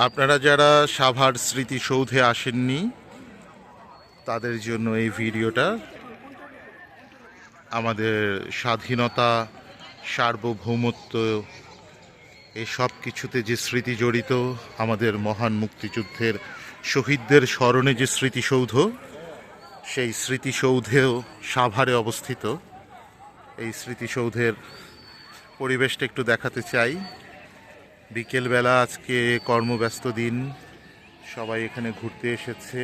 আপনারা যারা সাভার স্মৃতিসৌধে আসেননি তাদের জন্য এই ভিডিওটা। আমাদের স্বাধীনতা, সার্বভৌমত্ব, এই সব কিছুতে যে স্মৃতি জড়িত, আমাদের মহান মুক্তিযুদ্ধের শহীদদের স্মরণে যে স্মৃতিসৌধ, সেই স্মৃতিসৌধেও সাভারে অবস্থিত। এই স্মৃতিসৌধের পরিবেশটা একটু দেখাতে চাই। বিকেলবেলা, আজকে কর্মব্যস্ত দিন, সবাই এখানে ঘুরতে এসেছে।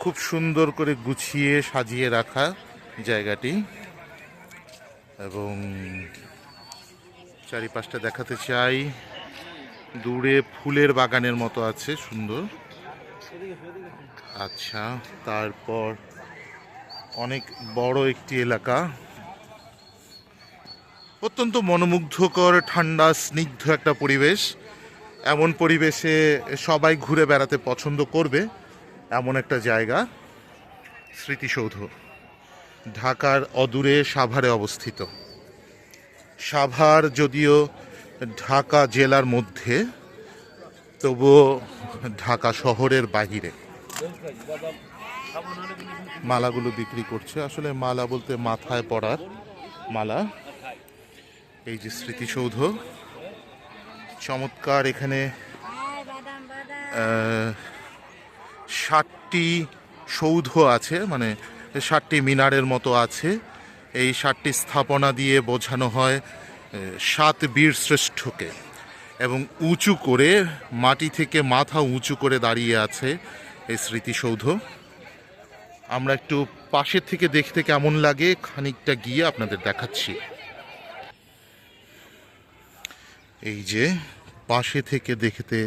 খুব সুন্দর করে গুছিয়ে সাজিয়ে রাখা জায়গাটি, এবং চারিপাশটা দেখাতে চাই। দূরে ফুলের বাগানের মতো আছে, সুন্দর। আচ্ছা, তারপর অনেক বড় একটি এলাকা, অত্যন্ত মনোমুগ্ধকর, ঠান্ডা স্নিগ্ধ একটা পরিবেশ। এমন পরিবেশে সবাই ঘুরে বেড়াতে পছন্দ করবে, এমন একটা জায়গা স্মৃতিসৌধ। ঢাকার অদূরে সাভারে অবস্থিত। সাভার যদিও ঢাকা জেলার মধ্যে, তবুও ঢাকা শহরের বাহিরে। মালাগুলো বিক্রি করছে, আসলে মালা বলতে মাথায় পরার মালা। এই যে স্মৃতিসৌধ, চমৎকার। এখানে 7টি সৌধ আছে, মানে 7টি মিনারের মতো আছে। এই 7টি স্থাপনা দিয়ে বোঝানো হয় 7 বীর শ্রেষ্ঠকে, এবং উঁচু করে, মাটি থেকে মাথা উঁচু করে দাঁড়িয়ে আছে এই স্মৃতিসৌধ। আমরা একটু পাশের থেকে দেখতে কেমন লাগে খানিকটা গিয়ে আপনাদের দেখাচ্ছি। এই যে পাশে থেকে দেখতে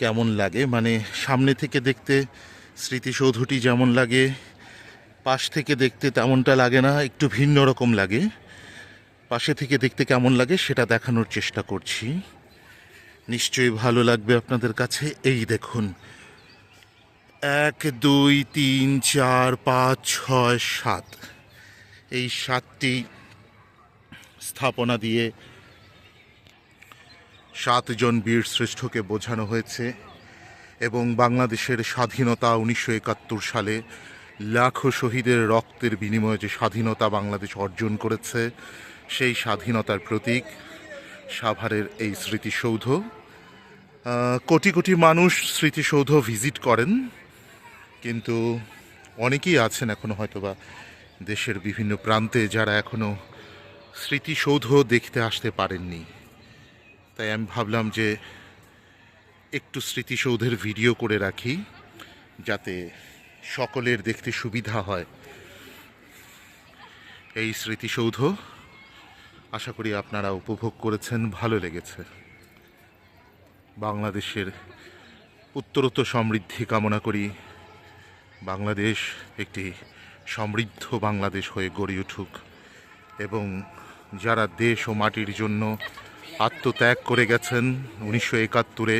কেমন লাগে, মানে সামনে থেকে দেখতে স্মৃতিসৌধটি যেমন লাগে, পাশ থেকে দেখতে তেমনটা লাগে না, একটু ভিন্ন রকম লাগে। পাশে থেকে দেখতে কেমন লাগে সেটা দেখানোর চেষ্টা করছি, নিশ্চয়ই ভালো লাগবে আপনাদের কাছে। এই দেখুন, 1 2 3 4 5 6 7, এই 7টি স্থাপনা দিয়ে 7 জন বীর শ্রেষ্ঠকে বোঝানো হয়েছে। এবং বাংলাদেশের স্বাধীনতা 1971 সালে লাখো শহীদের রক্তের বিনিময়ে যে স্বাধীনতা বাংলাদেশ অর্জন করেছে, সেই স্বাধীনতার প্রতীক সাভারের এই স্মৃতিসৌধ। কোটি কোটি মানুষ স্মৃতিসৌধ ভিজিট করেন, কিন্তু অনেকেই আছেন এখনও হয়তোবা দেশের বিভিন্ন প্রান্তে যারা এখনও স্মৃতিসৌধ দেখতে আসতে পারেননি। তাই আমি ভাবলাম যে একটু স্মৃতিসৌধের ভিডিও করে রাখি, যাতে সকলের দেখতে সুবিধা হয়। এই স্মৃতিসৌধ আশা করি আপনারা উপভোগ করেছেন, ভালো লেগেছে। বাংলাদেশের উত্তরোত্তর সমৃদ্ধি কামনা করি। বাংলাদেশ একটি সমৃদ্ধ বাংলাদেশ হয়ে গড়ে উঠুক, এবং যারা দেশ ও মাটির জন্য আত্মত্যাগ করে গেছেন 1971-এ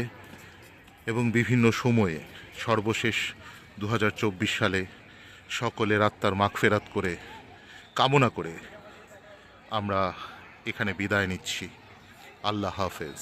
এবং বিভিন্ন সময়ে, সর্বশেষ 2024 সালে, সকলের আত্মার মাগফিরাত করে কামনা করে আমরা এখানে বিদায় নিচ্ছি। আল্লাহ হাফেজ।